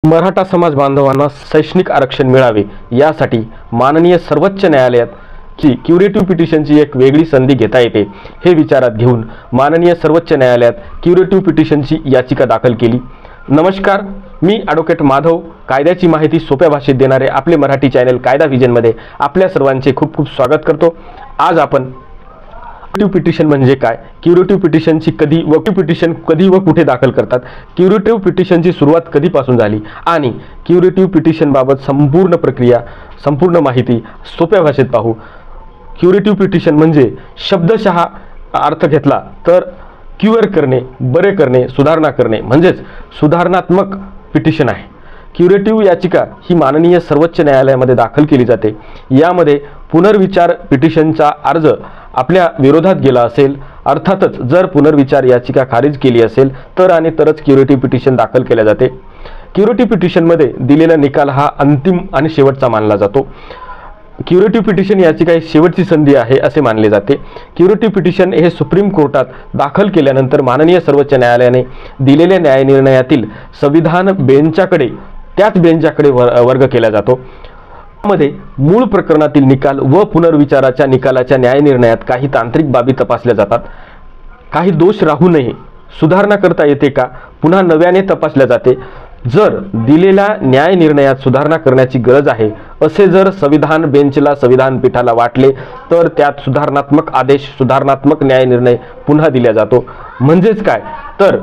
मराठा समाज बांधवांना शैक्षणिक आरक्षण मिळावे यासाठी माननीय सर्वोच्च न्यायालयात ची क्युरेटिव्ह पिटिशनची एक वेगळी संधी घेता येते हे विचारात घेऊन माननीय सर्वोच्च न्यायालयात क्युरेटिव्ह पिटिशनची याचिका दाखल केली। नमस्कार, मी ॲडव्होकेट माधव, कायद्याची माहिती सोप्या भाषेत देणारे आपले मराठी चॅनल कायदा विजन मध्ये आपल्या सर्वांचे खूप खूप स्वागत करतो। आज आपण क्युरेटिव्ह पिटिशन म्हणजे काय, क्युरेटिव्ह पिटिशनची कधी व कुठे दाखल करतात, क्युरेटिव्ह पिटिशनची सुरुवात कधीपासून झाली आणि क्युरेटिव्ह पिटिशन बाबत संपूर्ण प्रक्रिया, संपूर्ण माहिती सोप्या भाषेत पाहू। क्युरेटिव्ह पिटिशन म्हणजे शब्दशः अर्थ घेतला तर क्युअर करणे, बरे करणे, सुधारणा करणे म्हणजेच सुधारणात्मक पिटिशन आहे। क्युरेटिव्ह याचिका ही माननीय सर्वोच्च न्यायालयामध्ये दाखल केली जाते। यामध्ये पुनर्विचार पिटिशनचा अर्ज आपल्या विरोधात गेला असेल, अर्थातच जर पुनर्विचार याचिका खारिज केली असेल तर आणि तरच क्युरेटिव्ह पिटिशन दाखल केले जाते। क्युरेटिव्ह पिटिशनमध्ये दिलेला निकाल हा अंतिम आणि शेवटचा मानला जातो। क्युरेटिव्ह पिटिशन याचिका ही शेवटची संधी आहे असे मानले जाते। क्युरेटिव्ह पिटिशन हे सुप्रीम कोर्टात दाखल केल्यानंतर माननीय सर्वोच्च न्यायालयाने दिलेल्या न्यायनिर्णयातील संविधान बेंचाकडे, त्याच बेंचाकडे वर्ग केला जातो। मध्ये मूळ प्रकरणातील निकाल व पुनर्विचाराच्या निकालाच्या न्यायनिर्णयात काही तांत्रिक बाबी तपासल्या जातात। काही दोष राहू नये, सुधारणा करता येते का, पुन्हा नव्याने तपासल्या जाते। जर दिलेल्या न्यायनिर्णयात सुधारणा करण्याची गरज आहे असे जर संविधान बेंचला, संविधान पीठाला वाटले तर त्यात सुधारणात्मक आदेश, सुधारणात्मक न्यायनिर्णय पुन्हा दिला जातो। म्हणजेच काय तर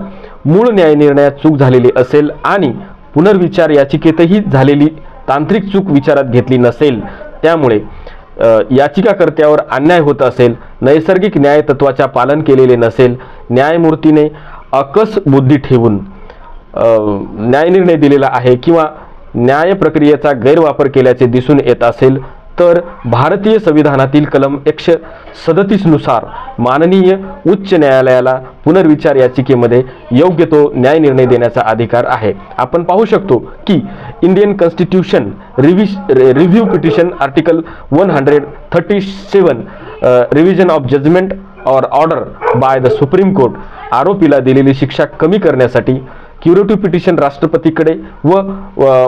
मूळ न्यायनिर्णयात चूक झालेली असेल आणि पुनर्विचार याचिकेतही झालेली तांत्रिक चूक विचारात घेतली नसेल, त्यामुळे याचिकाकर्त्यावर अन्याय होत असेल, नैसर्गिक न्याय तत्वाचे पालन केलेले नसेल, न्यायमूर्तीने अकस बुद्धी ठेवून न्यायनिर्णय दिलेला आहे किंवा न्याय प्रक्रियेचा गैरवापर केल्याचे दिसून येत असेल तर भारतीय संविधानातील कलम 137 नुसार माननीय उच्च न्यायालयाला पुनर्विचार याचिकेमध्ये योग्य तो न्यायनिर्णय देण्याचा अधिकार आहे। आपण पाहू शकतो की Indian constitution review petition article 137 revision of judgement और order by the Supreme Court आरोपीला दिलेली शिक्षा कमी करण्यासाठी क्युरेटिव्ह पिटिशन राष्ट्रपतीकडे व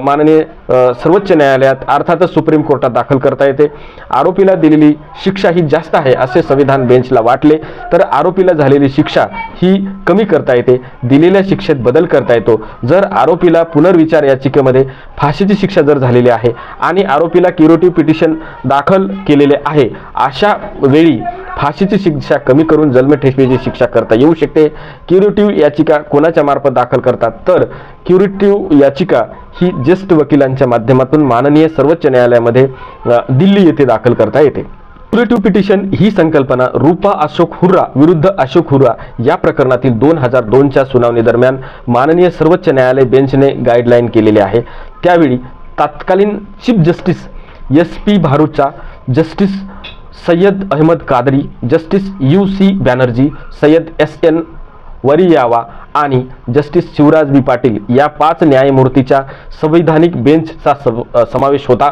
माननीय सर्वोच्च न्यायालयात अर्थातच सुप्रीम कोर्टात दाखल करता येते। आरोपीला दिलेली शिक्षा ही जास्त आहे असे संविधान बेंचला वाटले तर आरोपीला झालेली शिक्षा ही कमी करता येते, दिलेल्या शिक्षेत बदल करता येतो। जर आरोपीला पुनर्विचार याचिकेमध्ये फाशीची शिक्षा जर झालेली आहे आणि आरोपीला क्युरेटिव्ह पिटिशन दाखल केलेले आहे, अशा वेळी फाशीची शिक्षा कमी करून जन्मठेपेची शिक्षा करता येऊ शकते। क्युरेटिव्ह याचिका कोणाच्या मार्फत दाखल करतात तर क्युरेटिव्ह याचिका ही ज्येष्ठ वकिलांच्या माध्यमातून माननीय सर्वोच्च न्यायालयामध्ये दिल्ली येथे दाखल करता येते। क्युरेटिव्ह पिटिशन ही संकल्पना रूपा अशोक हुर्रा विरुद्ध अशोक हुर्रा या प्रकरणातील 2002 च्या सुनावणी दरम्यान माननीय सर्वोच्च न्यायालय बेंचने गाईडलाईन केलेली आहे। त्यावेळी तत्कालीन chief justice SP Bharucha, justice Syed Ahmad Qadri, justice UC Banerjee, Syed SN Variava आणि जस्टिस शिवराज बी पाटील या 5 न्यायमूर्तीच्या संवैधानिक बेंचचा समावेश होता।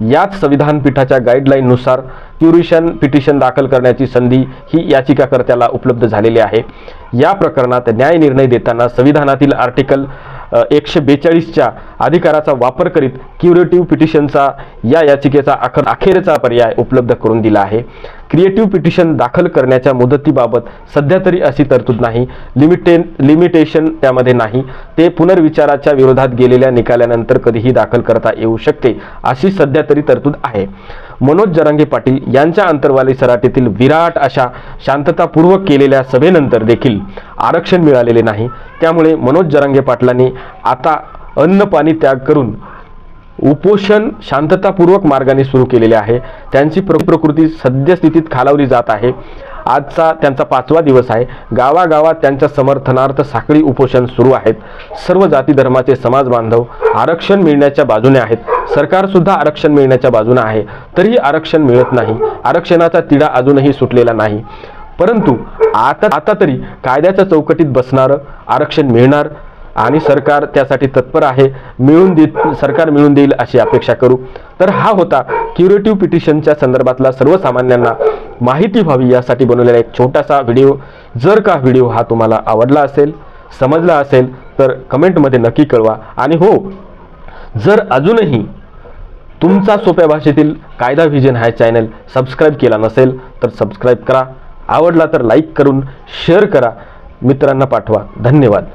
याच संविधान पीठाच्या गाईडलाईन नुसार क्युरेटिव्ह पिटिशन दाखल करण्याची संधी ही याचिकाकर्त्याला उपलब्ध झालेली आहे। या प्रकरणात न्यायनिर्णय देताना संविधानातील आर्टिकल 142 च्या अधिकाराचा वापर करीत क्युरेटिव्ह पिटिशनचा या याचिकेचा अखेरचा पर्याय उपलब्ध करून दिला आहे। क्रिएटिव्ह पिटिशन दाखल करण्याच्या मुदतीबाबत सध्या तरी अशी तरतूद नाही, लिमिटेशन त्यामध्ये नाही। ते पुनर्विचाराच्या विरोधात गेलेल्या निकालानंतर कधीही दाखल करता येऊ शकते अशी सध्या तरी तरतूद आहे। मनोज जरांगे पाटील यांच्या अंतर्वाली सराटीतील विराट अशा शांततापूर्वक केलेल्या सभेनंतर देखील आरक्षण मिळालेले नाही। त्यामुळे मनोज जरांगे पाटलांनी आता अन्न पाणी त्याग करून उपोषण शांततापूर्वक मार्गाने सुरू केलेले आहे। त्यांची प्रकृती सद्यस्थितीत खालावली जात आहे। आजचा त्यांचा 5वा दिवस आहे। गावागावात त्यांच्या समर्थनार्थ साखळी उपोषण सुरू आहेत। सर्व जाती धर्माचे समाज बांधव आरक्षण मिळण्याच्या बाजूने आहेत। सरकार सुद्धा आरक्षण मिळण्याच्या बाजूने आहे, तरीही आरक्षण मिळत नाही। आरक्षणाचा तिढा अजूनही सुटलेला नाही, परंतु आता तरी कायद्याच्या चौकटीत बसणार आरक्षण मिळणार आणि सरकार त्यासाठी तत्पर आहे। सरकार मिळून देईल अशी अपेक्षा करू। तर हा होता क्युरेटिव्ह पिटिशनच्या संदर्भातला सर्वसामान्यांना माहिती व्हावी यासाठी बनवलेला एक छोटासा व्हिडिओ। जर का व्हिडिओ हा तुम्हाला आवडला असेल, समजला असेल तर कमेंटमध्ये नक्की कळवा. आणि हो, जर अजूनही तुमचा सोप्या भाषेतील कायदा व्हिजन हा चॅनल सबस्क्राईब केला नसेल तर सबस्क्राईब करा. आवडला तर लाईक करून शेअर करा, मित्रांना पाठवा. धन्यवाद.